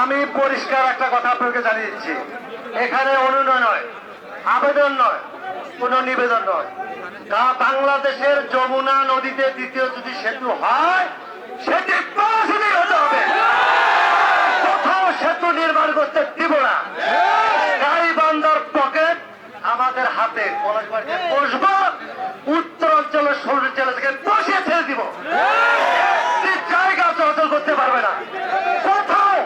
আমি পরিষ্কার একটা কথা আপনাকে জানিয়ে দিচ্ছি, এখানে অনুনয় নয়, আবেদন নয়, কোনো নিবেদন নয়। বাংলাদেশের যমুনা নদীতে দ্বিতীয় যদি সেতু হয় সেটি পলাশীতেই হতে হবে। কোথাও সেতু নির্মাণ করতে দিব না। গাইবান্ধার পকেট আমাদের হাতে, পলাশবাড়িতে বসবো, উত্তর অঞ্চলের সরু জেলা থেকে বসিয়ে ছেড়ে দিব। জায়গা চলাচল করতে পারবে না। কোথাও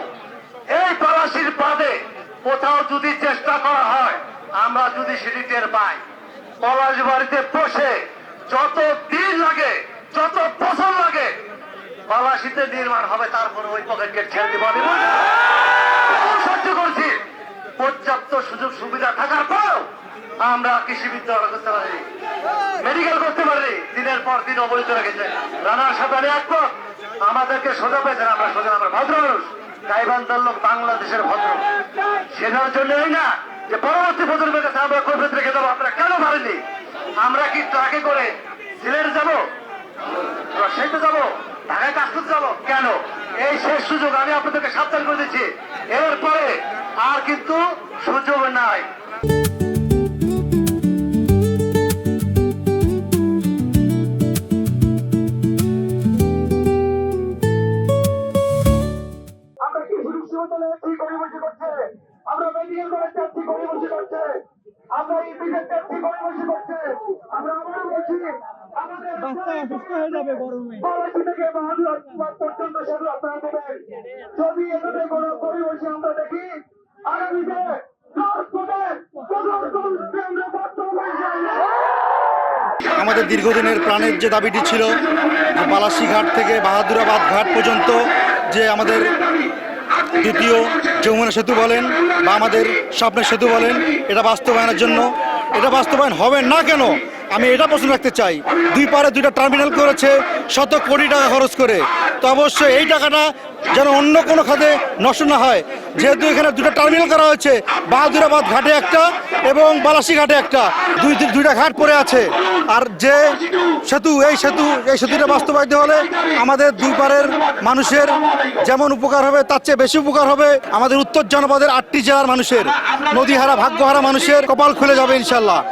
এই পলাশীর বাদে কোথাও যদি চেষ্টা করা হয়, আমরা যদি সেটি টের পাই, পলাশবাড়িতে বসে যত দিন লাগে, যত বছর লাগে, পলাশীতে নির্মাণ হবে, তারপরে ওই পকেট গেট ছেড়ে দিব। আমি সহ্য করছি। পর্যাপ্ত সুযোগ সুবিধা থাকার পর আমরা কৃষি বিদ্যালয় করতে পারি, মেডিকেল করতে পারি, দিনের পর দিন অবহিত রেখেছে। রানার সাথে আমি একমত, আমাদেরকে সোজা পেয়েছেন, আমরা সোজা, আমরা ভদ্র মানুষ। গাইবান্ধার লোক বাংলাদেশের ভদ্র, সেটার জন্যই না যে পরবর্তী প্রজন্মের কাছে আমরা কৈফিয়ত রেখে দেবো। আপনারা কেন পারেননি? আমরা কি ট্রাকে করে সিলেট যাবো, রাজশাহীতে যাবো, ঢাকায় কাজ করতে যাবো? কেন? এই শেষ সুযোগ, আমি আপনাদেরকে সাবধান করে দিচ্ছি, এরপরে আর কিন্তু সুযোগ নাই। আমরা কৃষি বিশ্ববিদ্যালয়ে কি গরিবসী করছে, আমরা মেডিকেল কলেজ যাচ্ছি গরিবসী করছে, আমরা এই বিজেপি যাচ্ছি গরিবসী করছে। আমরা আবার বলছি, আমাদের অসুস্থ হয়ে যাবে গরমে। পলাশী থেকে বাহাদুর পর্যন্ত সেগুলো আপনারা দেবেন। যদি এখানে কোনো গরিবসী আমরা দেখি, আগামীতে আমাদের দীর্ঘদিনের প্রাণের যে দাবিটি ছিল, যে বালাসী ঘাট থেকে বাহাদুরাবাদ ঘাট পর্যন্ত যে আমাদের দ্বিতীয় যমুনা সেতু বলেন বা আমাদের স্বপ্নের সেতু বলেন, এটা বাস্তবায়নের জন্য, এটা বাস্তবায়ন হবে না কেন আমি এটা প্রশ্ন রাখতে চাই। দুই পারে দুইটা টার্মিনাল করেছে শত কোটি টাকা খরচ করে, তো অবশ্যই এই টাকাটা যেন অন্য কোনো খাতে নষ্ট না হয়। যেহেতু এখানে দুটো টার্মিনাল করা হয়েছে, বাহাদুরাবাদ ঘাটে একটা এবং বালাসী ঘাটে একটা, দুইটা ঘাট পড়ে আছে। আর যে এই সেতুটা বাস্তবায়িত হলে আমাদের দুই পারের মানুষের যেমন উপকার হবে, তার চেয়ে বেশি উপকার হবে আমাদের উত্তর জনপদের 8টি জেলার মানুষের, নদীহারা ভাগ্যহারা মানুষের কপাল খুলে যাবে ইনশাল্লাহ।